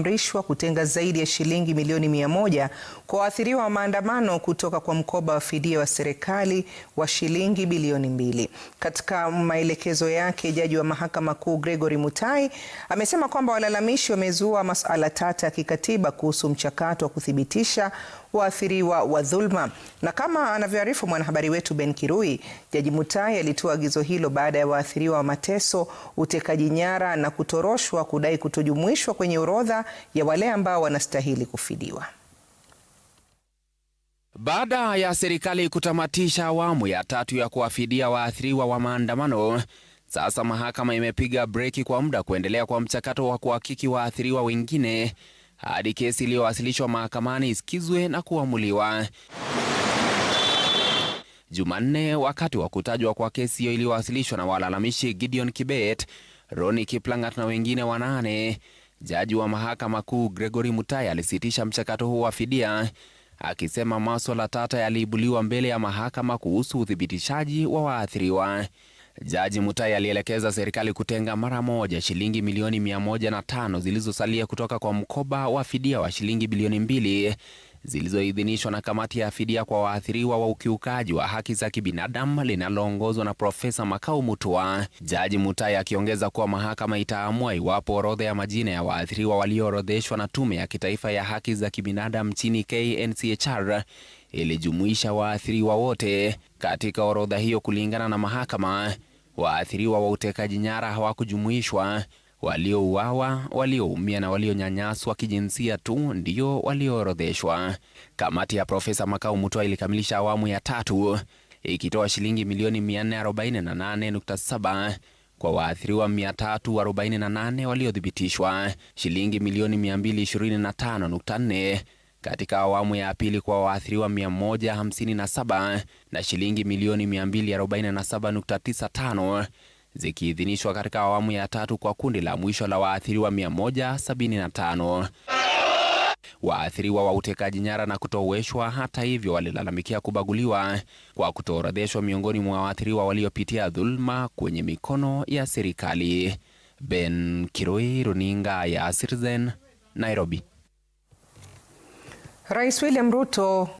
Amrishwa kutenga zaidi ya shilingi milioni 100 kwa waathiriwa wa maandamano kutoka kwa mkoba wa fidia wa serikali wa shilingi bilioni 2. Katika maelekezo yake, jaji wa Mahakama Kuu Gregory Mutai amesema kwamba walalamishi wamezua masuala tata ya kikatiba kuhusu mchakato wa kuthibitisha waathiriwa wa dhulma. Na kama anavyoarifu mwanahabari wetu Ben Kirui, Jaji Mutai alitoa agizo hilo baada ya waathiriwa wa mateso, utekaji nyara na kutoroshwa kudai kutojumuishwa kwenye orodha ya wale ambao wanastahili kufidiwa. Baada ya serikali kutamatisha awamu ya 3 ya kuwafidia waathiriwa wa maandamano, sasa mahakama imepiga breki kwa muda kuendelea kwa mchakato wa kuhakiki waathiriwa wengine hadi kesi iliyowasilishwa mahakamani isikizwe na kuamuliwa. Jumanne, wakati wa kutajwa kwa kesi hiyo iliyowasilishwa na walalamishi Gideon Kibet, Ronnie Kiplangat na wengine 8, jaji wa Mahakama Kuu Gregory Mutai alisitisha mchakato huo wa fidia, akisema masuala tata yaliibuliwa mbele ya mahakama kuhusu uthibitishaji wa waathiriwa. Jaji Mutai alielekeza serikali kutenga mara moja shilingi milioni 105 zilizosalia kutoka kwa mkoba wa fidia wa shilingi bilioni 2 zilizoidhinishwa na kamati ya fidia kwa waathiriwa wa ukiukaji wa haki za kibinadamu linaloongozwa na Profesa Makau Mutua. Jaji Mutai akiongeza kuwa mahakama itaamua iwapo orodha ya majina ya waathiriwa walioorodheshwa na Tume ya Kitaifa ya Haki za Kibinadamu nchini KNCHR ilijumuisha waathiriwa wote. Katika orodha hiyo, kulingana na mahakama, waathiriwa wa utekaji nyara hawakujumuishwa. Waliouawa, walioumia na walionyanyaswa kijinsia tu ndio walioorodheshwa. Kamati ya Profesa Makau Mutua ilikamilisha awamu ya 3 ikitoa shilingi milioni 448.7 kwa waathiriwa 348 waliothibitishwa, shilingi milioni 225.4 katika awamu ya pili kwa waathiriwa 157 na shilingi milioni 247.95 zikiidhinishwa katika awamu ya 3 kwa kundi la mwisho la waathiriwa 175. Waathiriwa wa utekaji nyara na kutoweshwa, hata hivyo, walilalamikia kubaguliwa kwa kutoorodheshwa miongoni mwa waathiriwa waliopitia dhulma kwenye mikono ya serikali. Ben Kirui, runinga ya Citizen, Nairobi. Rais William Ruto